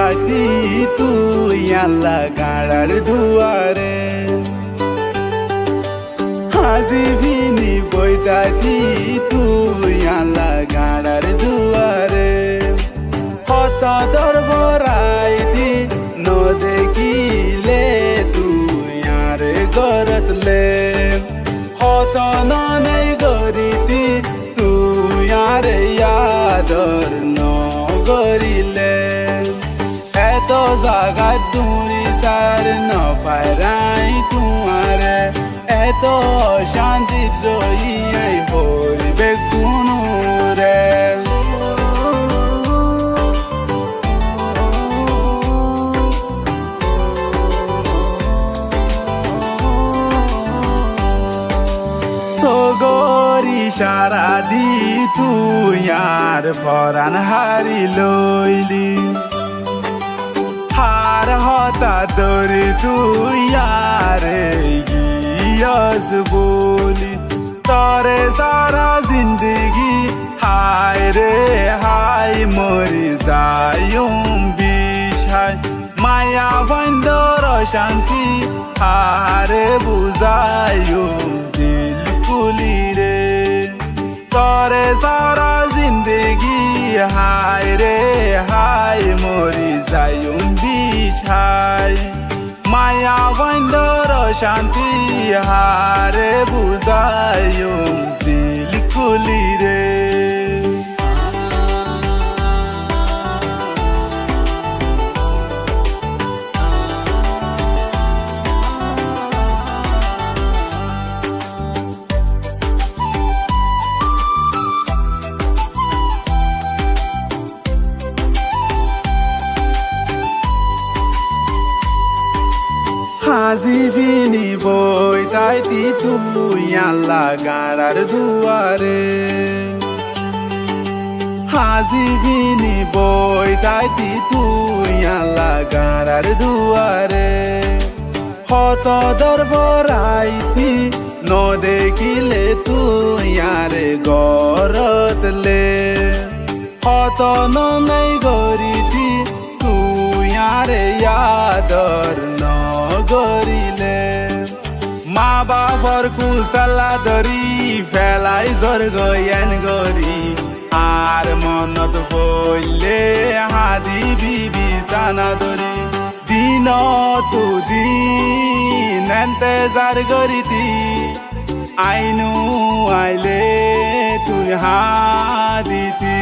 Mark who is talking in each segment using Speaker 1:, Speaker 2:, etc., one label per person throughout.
Speaker 1: থাকি তুই আল্লাহ গাড়ার দুয়ারে হাজিবিনি বই থাকি তুই আল্লাহ গাড়ার দুয়ারে কত দরবরাইতি ন দেখিলে তুই আর গরতলে কত নাই গরিতি তুই আর ইয়াদর ন গরিলে এত জাগা তুই সার ন পারাই তোমারে এত শান্তি রইয়াই হইবে কোনো রে সগরি সারা দি তুই আর পরাণ হারি লইলি হার হতা দরি তুই আরে গিয়স বলি তরে সারা জিন্দগি হায় রে হায় মরি যায়ুম বিষায় মায়া বন্দর শান্তি হারে বুঝায়ুম দিল কুলি রে তরে সারা জিন্দগি হায় রে হায় মরি যায়ুম বিষায় মায়া বন্দর শান্তি হারে বুঝায়ুম দিল কুলি রে হাজিবিনি বই তাইতি তুই আল্লাহ গাড়ার দুয়ারে হাজিবিনি বই তাইতি তুই আল্লাহ গাড়ার দুয়ারে হত দরবরাইতি ন দেখিলে তুই আরে গরতলে হত নাই গরিতি তুই আরে ইয়াদর গরিলে মা বাবার কুশলা ধরি ফেলাই স্বর্গ এন গরি আর মনত পড়লে হাদি বিবি সানা ধরি দিন তু দিন এন্তেজার গরিতি আইনু আইলে তুই হাদিতি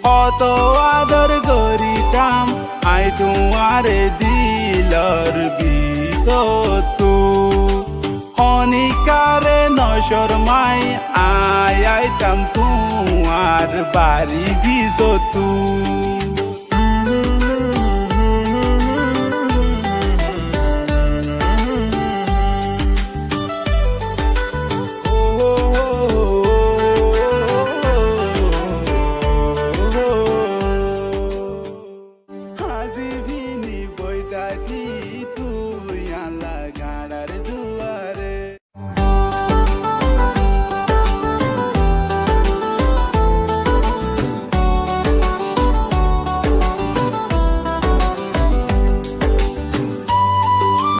Speaker 1: কত আদর গরিতাম আই তোমারে দিলর বিতু হনিকারে নশরমাই আইতাম তোমার বাড়ি বিজতু